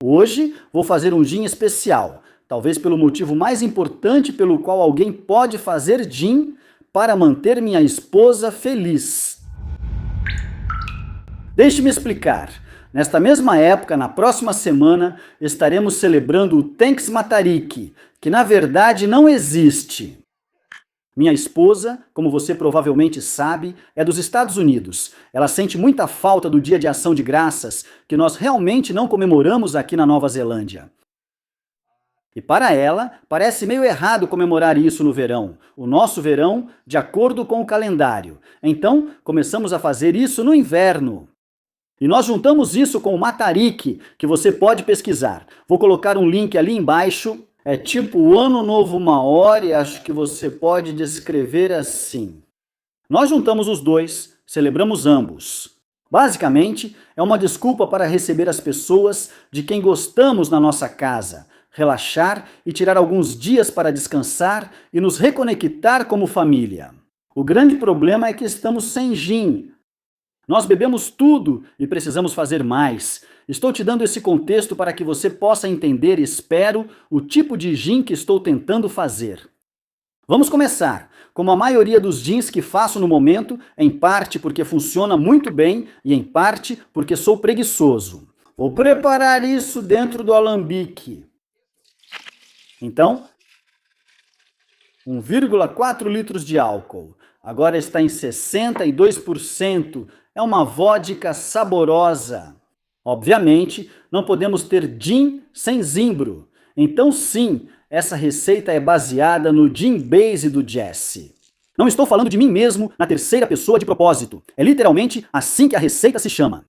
Hoje vou fazer um gin especial, talvez pelo motivo mais importante pelo qual alguém pode fazer gin para manter minha esposa feliz. Deixe-me explicar. Nesta mesma época, na próxima semana, estaremos celebrando o Thanks Matariki, que na verdade não existe. Minha esposa, como você provavelmente sabe, é dos Estados Unidos. Ela sente muita falta do Dia de Ação de Graças, que nós realmente não comemoramos aqui na Nova Zelândia. E para ela, parece meio errado comemorar isso no verão, o nosso verão, de acordo com o calendário. Então, começamos a fazer isso no inverno. E nós juntamos isso com o Matariki, que você pode pesquisar. Vou colocar um link ali embaixo. É tipo o Ano Novo Maori, acho que você pode descrever assim. Nós juntamos os dois, celebramos ambos. Basicamente, é uma desculpa para receber as pessoas de quem gostamos na nossa casa, relaxar e tirar alguns dias para descansar e nos reconectar como família. O grande problema é que estamos sem gin. Nós bebemos tudo e precisamos fazer mais. Estou te dando esse contexto para que você possa entender, espero, o tipo de gin que estou tentando fazer. Vamos começar. Como a maioria dos gins que faço no momento, em parte porque funciona muito bem e em parte porque sou preguiçoso. Vou preparar isso dentro do alambique. Então, 1,4 litros de álcool. Agora está em 62%. É uma vodka saborosa. Obviamente, não podemos ter gin sem zimbro. Então sim, essa receita é baseada no Gin Base do Jesse. Não estou falando de mim mesmo na terceira pessoa de propósito. É literalmente assim que a receita se chama.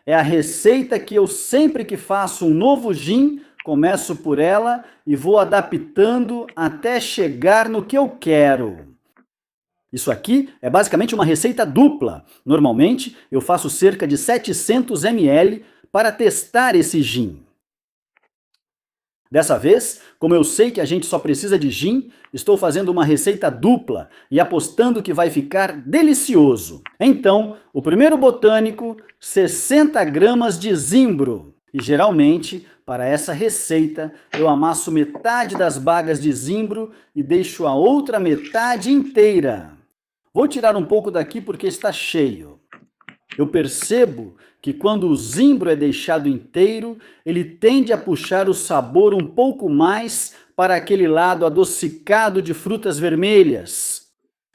É a receita que eu sempre que faço um novo gin, começo por ela e vou adaptando até chegar no que eu quero. Isso aqui é basicamente uma receita dupla. Normalmente, eu faço cerca de 700 ml para testar esse gin. Dessa vez, como eu sei que a gente só precisa de gin, estou fazendo uma receita dupla e apostando que vai ficar delicioso. Então, o primeiro botânico, 60 gramas de zimbro. E geralmente, para essa receita, eu amasso metade das bagas de zimbro e deixo a outra metade inteira. Vou tirar um pouco daqui porque está cheio. Eu percebo que quando o zimbro é deixado inteiro, ele tende a puxar o sabor um pouco mais para aquele lado adocicado de frutas vermelhas.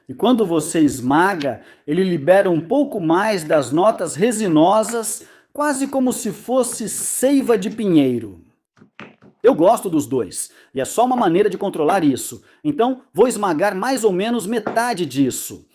E quando você esmaga, ele libera um pouco mais das notas resinosas, quase como se fosse seiva de pinheiro. Eu gosto dos dois, e é só uma maneira de controlar isso. Então, vou esmagar mais ou menos metade disso.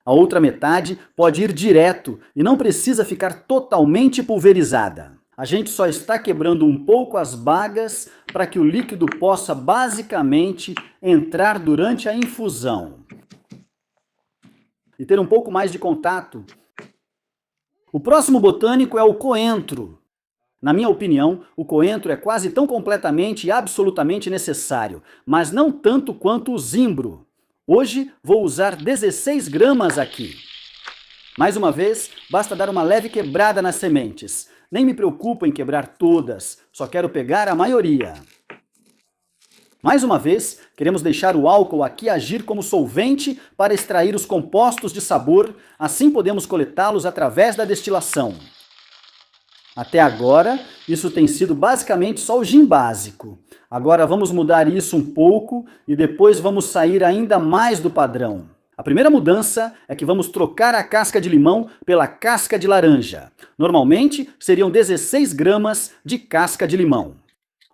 A outra metade pode ir direto e não precisa ficar totalmente pulverizada. A gente só está quebrando um pouco as bagas para que o líquido possa basicamente entrar durante a infusão. E ter um pouco mais de contato. O próximo botânico é o coentro. Na minha opinião, o coentro é quase tão completamente e absolutamente necessário, mas não tanto quanto o zimbro. Hoje vou usar 16 gramas aqui. Mais uma vez, basta dar uma leve quebrada nas sementes. Nem me preocupo em quebrar todas, só quero pegar a maioria. Mais uma vez, queremos deixar o álcool aqui agir como solvente para extrair os compostos de sabor, assim podemos coletá-los através da destilação. Até agora, isso tem sido basicamente só o gin básico. Agora vamos mudar isso um pouco e depois vamos sair ainda mais do padrão. A primeira mudança é que vamos trocar a casca de limão pela casca de laranja. Normalmente seriam 16 gramas de casca de limão.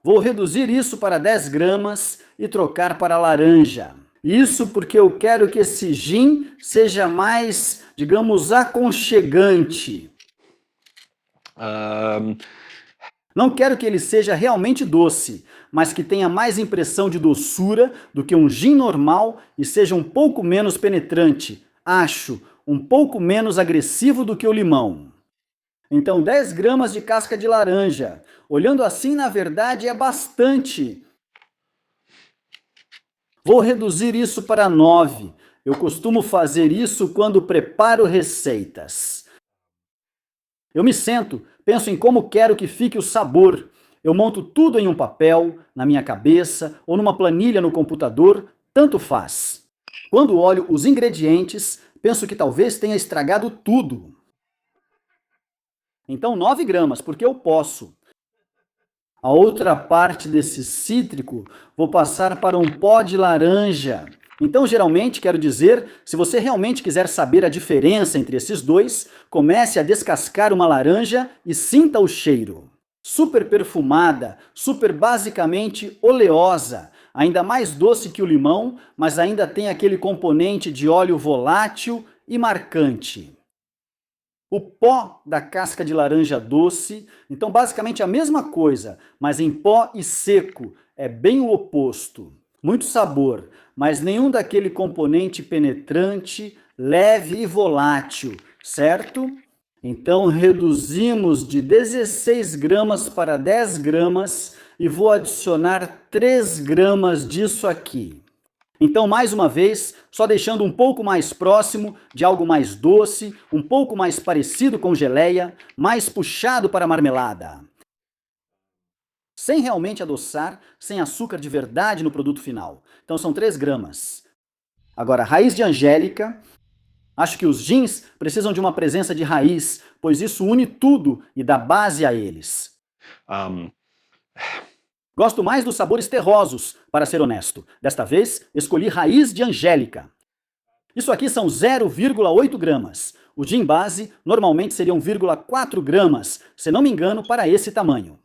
Vou reduzir isso para 10 gramas e trocar para laranja. Isso porque eu quero que esse gin seja mais, digamos, aconchegante. Não quero que ele seja realmente doce, mas que tenha mais impressão de doçura do que um gin normal e seja um pouco menos penetrante. Acho, um pouco menos agressivo do que o limão. Então 10 gramas de casca de laranja. Olhando assim, na verdade, é bastante. Vou reduzir isso para 9. Eu costumo fazer isso quando preparo receitas. Eu me sento, penso em como quero que fique o sabor. Eu monto tudo em um papel, na minha cabeça ou numa planilha no computador, tanto faz. Quando olho os ingredientes, penso que talvez tenha estragado tudo. Então 9 gramas, porque eu posso. A outra parte desse cítrico vou passar para um pó de laranja. Então, geralmente, quero dizer, se você realmente quiser saber a diferença entre esses dois, comece a descascar uma laranja e sinta o cheiro. Super perfumada, super basicamente oleosa, ainda mais doce que o limão, mas ainda tem aquele componente de óleo volátil e marcante. O pó da casca de laranja doce, então basicamente a mesma coisa, mas em pó e seco, é bem o oposto. Muito sabor, mas nenhum daquele componente penetrante, leve e volátil, certo? Então reduzimos de 16 gramas para 10 gramas e vou adicionar 3 gramas disso aqui. Então, mais uma vez, só deixando um pouco mais próximo de algo mais doce, um pouco mais parecido com geleia, mais puxado para marmelada. Sem realmente adoçar, sem açúcar de verdade no produto final. Então são 3 gramas. Agora, raiz de angélica. Acho que os gins precisam de uma presença de raiz, pois isso une tudo e dá base a eles. Gosto mais dos sabores terrosos, para ser honesto. Desta vez, escolhi raiz de angélica. Isso aqui são 0,8 gramas. O gin base normalmente seria 1,4 gramas, se não me engano, para esse tamanho.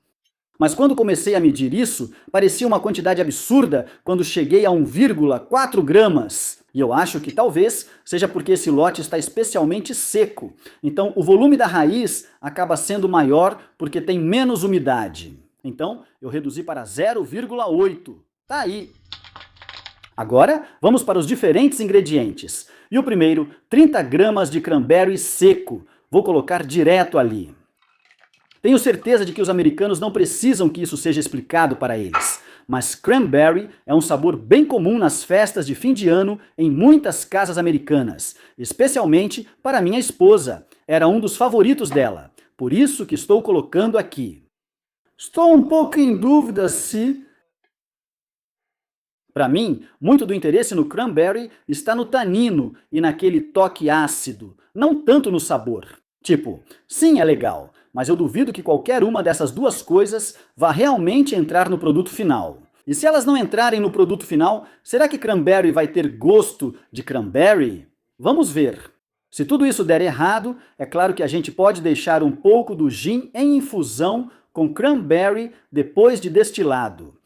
Mas quando comecei a medir isso, parecia uma quantidade absurda quando cheguei a 1,4 gramas. E eu acho que talvez seja porque esse lote está especialmente seco. Então o volume da raiz acaba sendo maior porque tem menos umidade. Então, eu reduzi para 0,8. Tá aí. Agora, vamos para os diferentes ingredientes. E o primeiro, 30 gramas de cranberry seco. Vou colocar direto ali. Tenho certeza de que os americanos não precisam que isso seja explicado para eles. Mas cranberry é um sabor bem comum nas festas de fim de ano em muitas casas americanas. Especialmente para minha esposa. Era um dos favoritos dela. Por isso que estou colocando aqui. Estou um pouco em dúvida se... Para mim, muito do interesse no cranberry está no tanino e naquele toque ácido, não tanto no sabor. Tipo, sim, é legal, mas eu duvido que qualquer uma dessas duas coisas vá realmente entrar no produto final. E se elas não entrarem no produto final, será que cranberry vai ter gosto de cranberry? Vamos ver. Se tudo isso der errado, é claro que a gente pode deixar um pouco do gin em infusão com cranberry depois de destilado.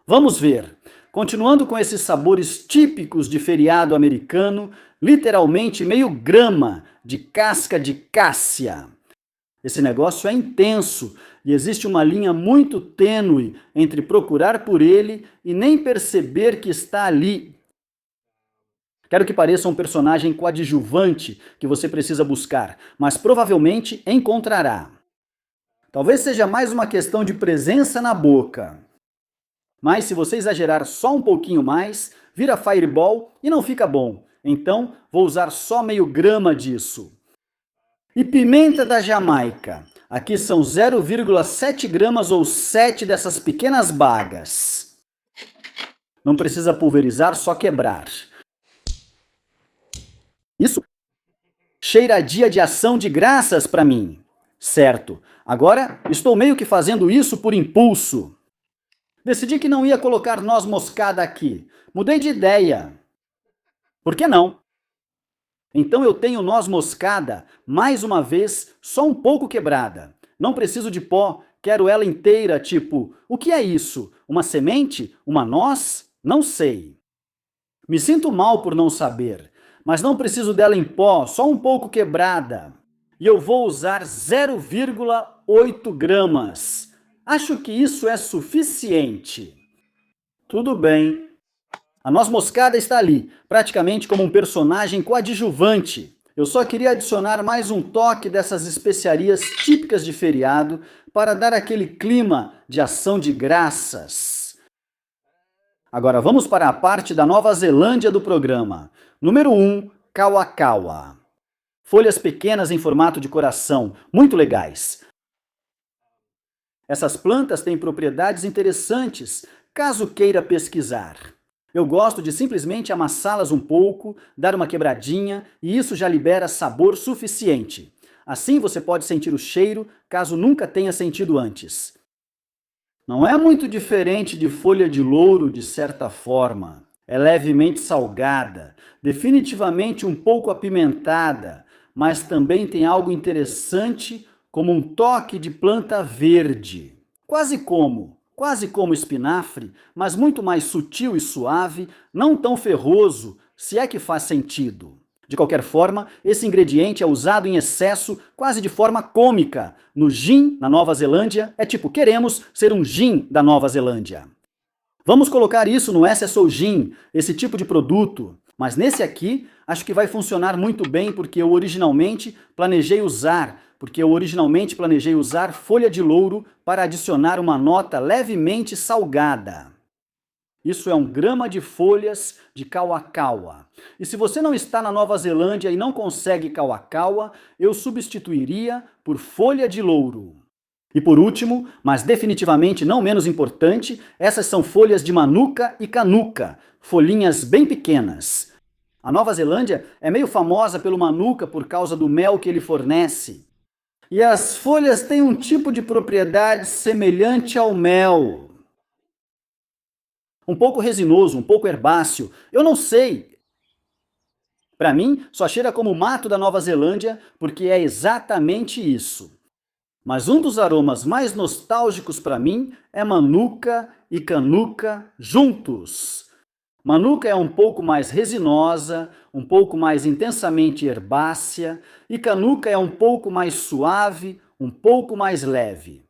Vamos ver. Continuando com esses sabores típicos de feriado americano, literalmente meio grama de casca de cássia. Esse negócio é intenso e existe uma linha muito tênue entre procurar por ele e nem perceber que está ali. Quero que pareça um personagem coadjuvante que você precisa buscar, mas provavelmente encontrará. Talvez seja mais uma questão de presença na boca. Mas se você exagerar só um pouquinho mais, vira fireball e não fica bom. Então, vou usar só meio grama disso. E pimenta da Jamaica. Aqui são 0,7 gramas ou 7 dessas pequenas bagas. Não precisa pulverizar, só quebrar. Isso cheira a dia de ação de graças para mim. Certo. Agora, estou meio que fazendo isso por impulso. Decidi que não ia colocar noz moscada aqui. Mudei de ideia. Por que não? Então eu tenho noz moscada, mais uma vez, só um pouco quebrada. Não preciso de pó, quero ela inteira, tipo, o que é isso? Uma semente? Uma noz? Não sei. Me sinto mal por não saber, mas não preciso dela em pó, só um pouco quebrada. E eu vou usar 0,8 gramas. Acho que isso é suficiente. Tudo bem. A noz moscada está ali, praticamente como um personagem coadjuvante. Eu só queria adicionar mais um toque dessas especiarias típicas de feriado para dar aquele clima de ação de graças. Agora vamos para a parte da Nova Zelândia do programa. Número 1, Kawa Kawa. Folhas pequenas em formato de coração, muito legais. Essas plantas têm propriedades interessantes, caso queira pesquisar. Eu gosto de simplesmente amassá-las um pouco, dar uma quebradinha e isso já libera sabor suficiente. Assim você pode sentir o cheiro, caso nunca tenha sentido antes. Não é muito diferente de folha de louro de certa forma. É levemente salgada, definitivamente um pouco apimentada, mas também tem algo interessante como um toque de planta verde. Quase como espinafre, mas muito mais sutil e suave, não tão ferroso, se é que faz sentido. De qualquer forma, esse ingrediente é usado em excesso, quase de forma cômica. No gin, na Nova Zelândia, é tipo, queremos ser um gin da Nova Zelândia. Vamos colocar isso no SSO Gin, esse tipo de produto. Mas nesse aqui, acho que vai funcionar muito bem porque eu originalmente planejei usar folha de louro para adicionar uma nota levemente salgada. Isso é 1 grama de folhas de kauakaua. E se você não está na Nova Zelândia e não consegue kauakaua, eu substituiria por folha de louro. E por último, mas definitivamente não menos importante, essas são folhas de manuka e canuka, folhinhas bem pequenas. A Nova Zelândia é meio famosa pelo manuka por causa do mel que ele fornece. E as folhas têm um tipo de propriedade semelhante ao mel. Um pouco resinoso, um pouco herbáceo, eu não sei. Para mim, só cheira como o mato da Nova Zelândia, porque é exatamente isso. Mas um dos aromas mais nostálgicos para mim é manuka e canuka juntos. Manuka é um pouco mais resinosa, um pouco mais intensamente herbácea, e canuka é um pouco mais suave, um pouco mais leve.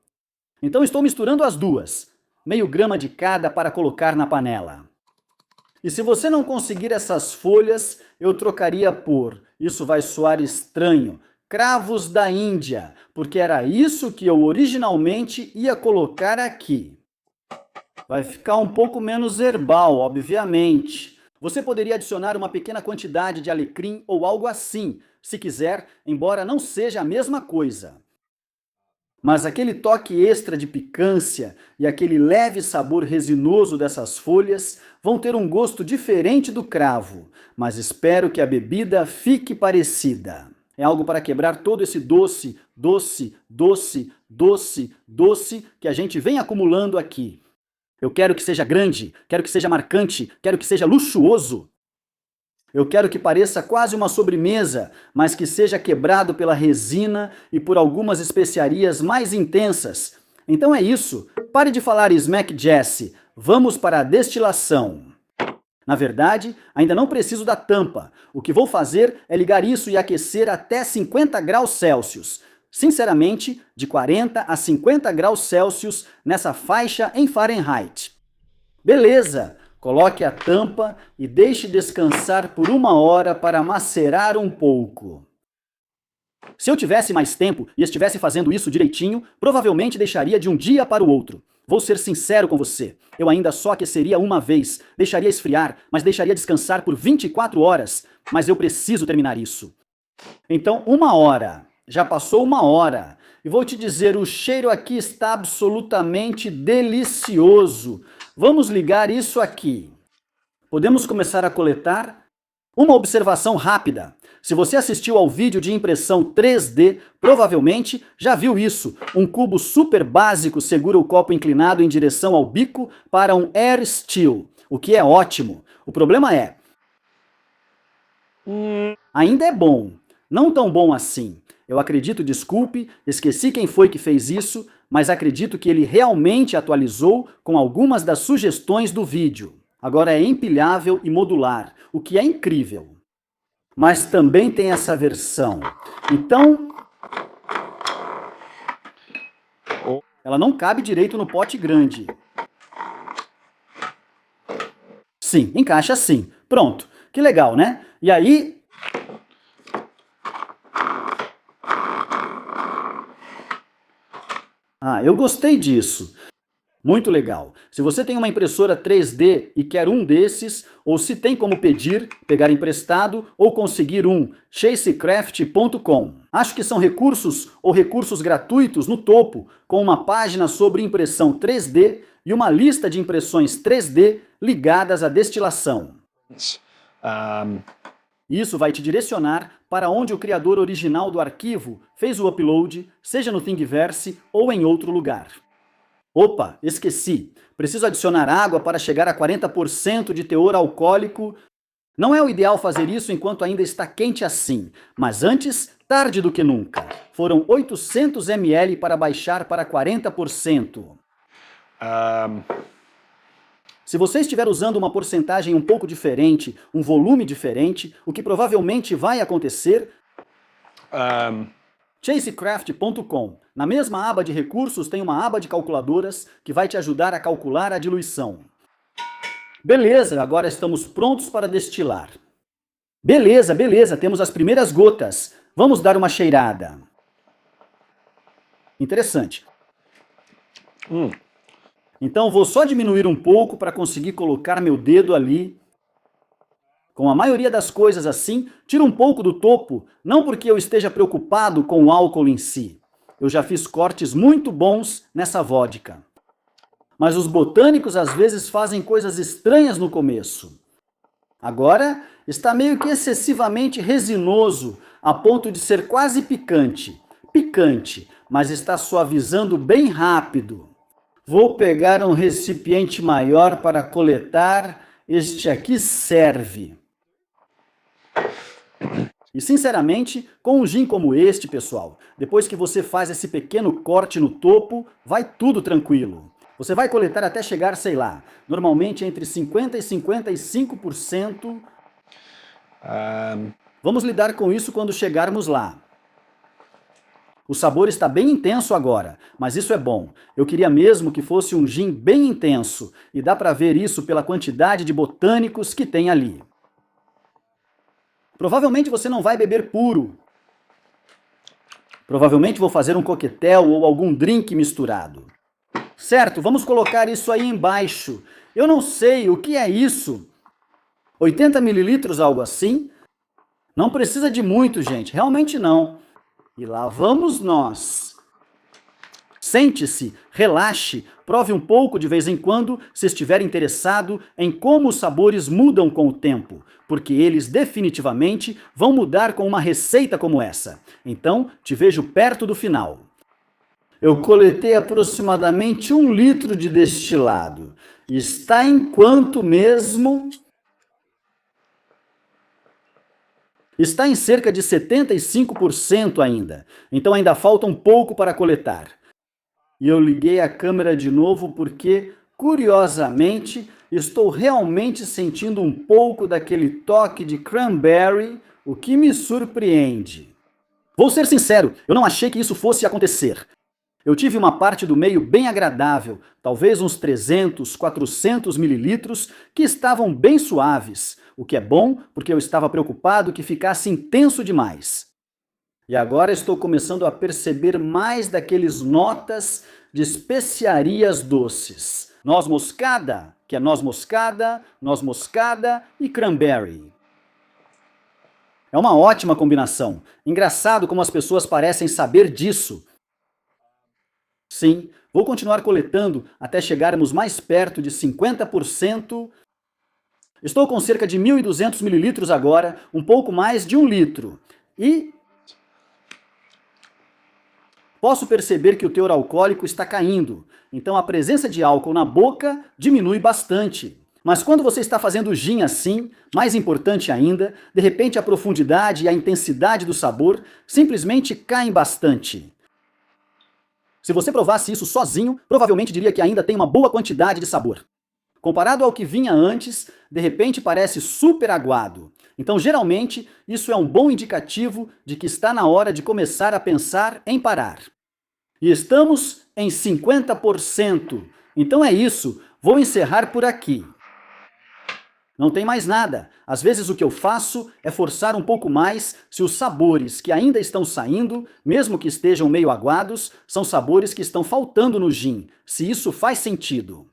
Então estou misturando as duas, meio grama de cada para colocar na panela. E se você não conseguir essas folhas, eu trocaria por, isso vai soar estranho, cravos da Índia, porque era isso que eu originalmente ia colocar aqui. Vai ficar um pouco menos herbal, obviamente. Você poderia adicionar uma pequena quantidade de alecrim ou algo assim, se quiser, embora não seja a mesma coisa. Mas aquele toque extra de picância e aquele leve sabor resinoso dessas folhas vão ter um gosto diferente do cravo, mas espero que a bebida fique parecida. É algo para quebrar todo esse doce, doce, doce, doce, doce que a gente vem acumulando aqui. Eu quero que seja grande, quero que seja marcante, quero que seja luxuoso. Eu quero que pareça quase uma sobremesa, mas que seja quebrado pela resina e por algumas especiarias mais intensas. Então é isso. Pare de falar Smack Jesse. Vamos para a destilação. Na verdade, ainda não preciso da tampa. O que vou fazer é ligar isso e aquecer até 50 graus Celsius. Sinceramente, de 40 a 50 graus Celsius nessa faixa em Fahrenheit. Beleza! Coloque a tampa e deixe descansar por 1 hora para macerar um pouco. Se eu tivesse mais tempo e estivesse fazendo isso direitinho, provavelmente deixaria de um dia para o outro. Vou ser sincero com você, eu ainda só aqueceria uma vez, deixaria esfriar, mas deixaria descansar por 24 horas, mas eu preciso terminar isso. Então, 1 hora, já passou 1 hora, e vou te dizer, o cheiro aqui está absolutamente delicioso. Vamos ligar isso aqui. Podemos começar a coletar? Uma observação rápida. Se você assistiu ao vídeo de impressão 3D, provavelmente já viu isso. Um cubo super básico segura o copo inclinado em direção ao bico para um air steel, o que é ótimo. O problema é... ainda é bom, não tão bom assim. Eu acredito, desculpe, esqueci quem foi que fez isso, mas acredito que ele realmente atualizou com algumas das sugestões do vídeo. Agora é empilhável e modular, o que é incrível. Mas também tem essa versão. Então, ela não cabe direito no pote grande. Sim, encaixa assim. Pronto. Que legal, né? E aí... eu gostei disso. Muito legal. Se você tem uma impressora 3D e quer um desses, ou se tem como pedir, pegar emprestado ou conseguir um, chasecraft.com. Acho que são recursos ou recursos gratuitos no topo, com uma página sobre impressão 3D e uma lista de impressões 3D ligadas à destilação. Isso vai te direcionar para onde o criador original do arquivo fez o upload, seja no Thingiverse ou em outro lugar. Opa, esqueci. Preciso adicionar água para chegar a 40% de teor alcoólico. Não é o ideal fazer isso enquanto ainda está quente assim, mas antes, tarde do que nunca. Foram 800 ml para baixar para 40%. Se você estiver usando uma porcentagem um pouco diferente, um volume diferente, o que provavelmente vai acontecer... chasecraft.com. Na mesma aba de recursos tem uma aba de calculadoras que vai te ajudar a calcular a diluição. Beleza, agora estamos prontos para destilar. Beleza, temos as primeiras gotas. Vamos dar uma cheirada. Interessante. Então vou só diminuir um pouco para conseguir colocar meu dedo ali. Com a maioria das coisas assim, tiro um pouco do topo, não porque eu esteja preocupado com o álcool em si. Eu já fiz cortes muito bons nessa vodka. Mas os botânicos às vezes fazem coisas estranhas no começo. Agora está meio que excessivamente resinoso, a ponto de ser quase picante. Picante, mas está suavizando bem rápido. Vou pegar um recipiente maior para coletar. Este aqui serve. E sinceramente, com um gin como este, pessoal, depois que você faz esse pequeno corte no topo, vai tudo tranquilo. Você vai coletar até chegar, sei lá, normalmente entre 50% e 55%. Vamos lidar com isso quando chegarmos lá. O sabor está bem intenso agora, mas isso é bom. Eu queria mesmo que fosse um gin bem intenso, e dá para ver isso pela quantidade de botânicos que tem ali. Provavelmente você não vai beber puro. Provavelmente vou fazer um coquetel ou algum drink misturado. Certo, vamos colocar isso aí embaixo. Eu não sei, o que é isso? 80 ml, algo assim? Não precisa de muito, gente, realmente não. E lá vamos nós. Sente-se, relaxe, prove um pouco de vez em quando se estiver interessado em como os sabores mudam com o tempo, porque eles definitivamente vão mudar com uma receita como essa. Então, te vejo perto do final. Eu coletei aproximadamente 1 litro de destilado. Está em quanto mesmo? Está em cerca de 75% ainda, então ainda falta um pouco para coletar. E eu liguei a câmera de novo porque, curiosamente, estou realmente sentindo um pouco daquele toque de cranberry, o que me surpreende. Vou ser sincero, eu não achei que isso fosse acontecer. Eu tive uma parte do meio bem agradável, talvez uns 300, 400 mililitros, que estavam bem suaves, o que é bom porque eu estava preocupado que ficasse intenso demais. E agora estou começando a perceber mais daqueles notas de especiarias doces. Noz moscada, que é noz moscada e cranberry. É uma ótima combinação. Engraçado como as pessoas parecem saber disso. Sim, vou continuar coletando até chegarmos mais perto de 50%. Estou com cerca de 1.200 mililitros agora, um pouco mais de 1 litro. E posso perceber que o teor alcoólico está caindo, então a presença de álcool na boca diminui bastante. Mas quando você está fazendo gin assim, mais importante ainda, de repente a profundidade e a intensidade do sabor simplesmente caem bastante. Se você provasse isso sozinho, provavelmente diria que ainda tem uma boa quantidade de sabor. Comparado ao que vinha antes, de repente parece super aguado. Então, geralmente, isso é um bom indicativo de que está na hora de começar a pensar em parar. E estamos em 50%. Então é isso, vou encerrar por aqui. Não tem mais nada. Às vezes o que eu faço é forçar um pouco mais se os sabores que ainda estão saindo, mesmo que estejam meio aguados, são sabores que estão faltando no gin, se isso faz sentido.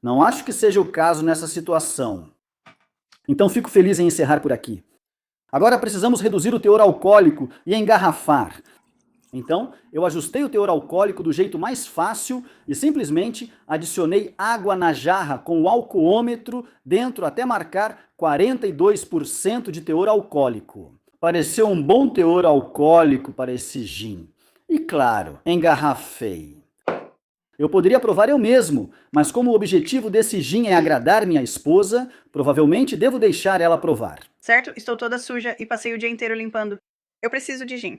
Não acho que seja o caso nessa situação. Então fico feliz em encerrar por aqui. Agora precisamos reduzir o teor alcoólico e engarrafar. Então, eu ajustei o teor alcoólico do jeito mais fácil e simplesmente adicionei água na jarra com o alcoômetro dentro até marcar 42% de teor alcoólico. Pareceu um bom teor alcoólico para esse gin. E claro, engarrafei. Eu poderia provar eu mesmo, mas como o objetivo desse gin é agradar minha esposa, provavelmente devo deixar ela provar. Certo? Estou toda suja e passei o dia inteiro limpando. Eu preciso de gin.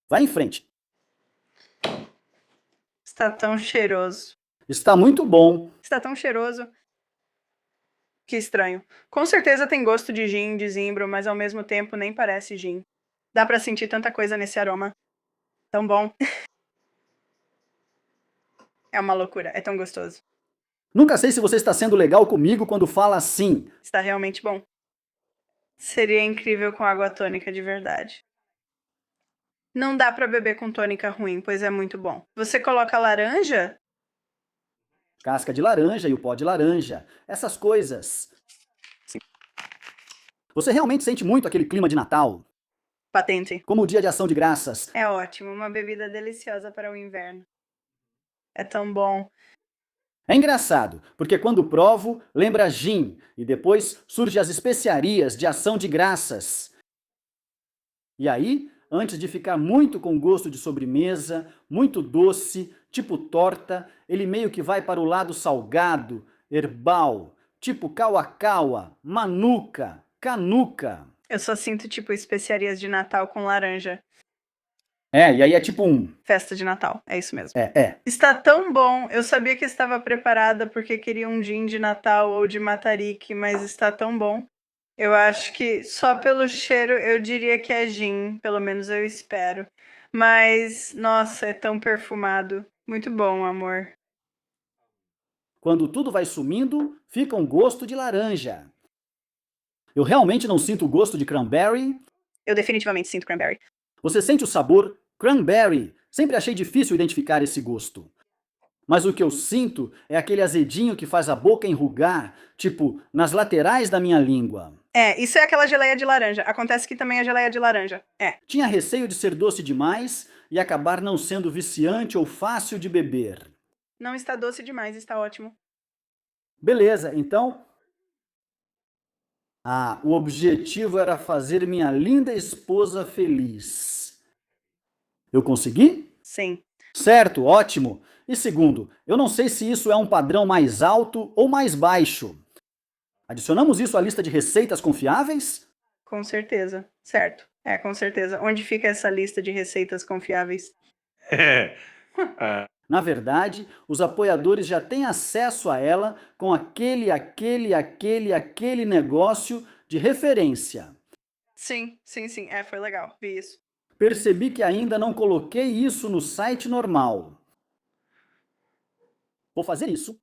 Vai em frente. Está tão cheiroso. Está muito bom. Está tão cheiroso. Que estranho. Com certeza tem gosto de gin, de zimbro, mas ao mesmo tempo nem parece gin. Dá pra sentir tanta coisa nesse aroma. Tão bom. É uma loucura, é tão gostoso. Nunca sei se você está sendo legal comigo quando fala assim. Está realmente bom. Seria incrível com água tônica de verdade. Não dá pra beber com tônica ruim, pois é muito bom. Você coloca laranja? Casca de laranja e o pó de laranja. Essas coisas. Sim. Você realmente sente muito aquele clima de Natal? Patente. Como o Dia de Ação de Graças. É ótimo, uma bebida deliciosa para o inverno. É tão bom. É engraçado, porque quando provo, lembra gin, e depois surge as especiarias de Ação de Graças. E aí, antes de ficar muito com gosto de sobremesa, muito doce, tipo torta, ele meio que vai para o lado salgado, herbal, tipo kawa-kawa, manuka, canuca. Eu só sinto tipo especiarias de Natal com laranja. E aí é tipo Festa de Natal, é isso mesmo. É. Está tão bom, eu sabia que estava preparada porque queria um gin de Natal ou de Matarique, mas está tão bom. Eu acho que só pelo cheiro eu diria que é gin, pelo menos eu espero. Mas, nossa, é tão perfumado. Muito bom, amor. Quando tudo vai sumindo, fica um gosto de laranja. Eu realmente não sinto o gosto de cranberry. Eu definitivamente sinto cranberry. Você sente o sabor cranberry. Sempre achei difícil identificar esse gosto. Mas o que eu sinto é aquele azedinho que faz a boca enrugar, tipo, nas laterais da minha língua. Isso é aquela geleia de laranja. Acontece que também é geleia de laranja. Tinha receio de ser doce demais e acabar não sendo viciante ou fácil de beber. Não está doce demais, está ótimo. Beleza, então... o objetivo era fazer minha linda esposa feliz. Eu consegui? Sim. Certo, ótimo. E segundo, eu não sei se isso é um padrão mais alto ou mais baixo. Adicionamos isso à lista de receitas confiáveis? Com certeza. Certo. Com certeza. Onde fica essa lista de receitas confiáveis? Na verdade, os apoiadores já têm acesso a ela com aquele negócio de referência. Sim. Foi legal. Vi isso. Percebi que ainda não coloquei isso no site normal. Vou fazer isso.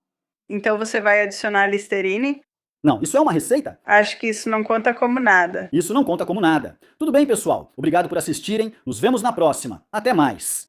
Então você vai adicionar Listerine? Não, isso é uma receita? Acho que isso não conta como nada. Isso não conta como nada. Tudo bem, pessoal. Obrigado por assistirem. Nos vemos na próxima. Até mais.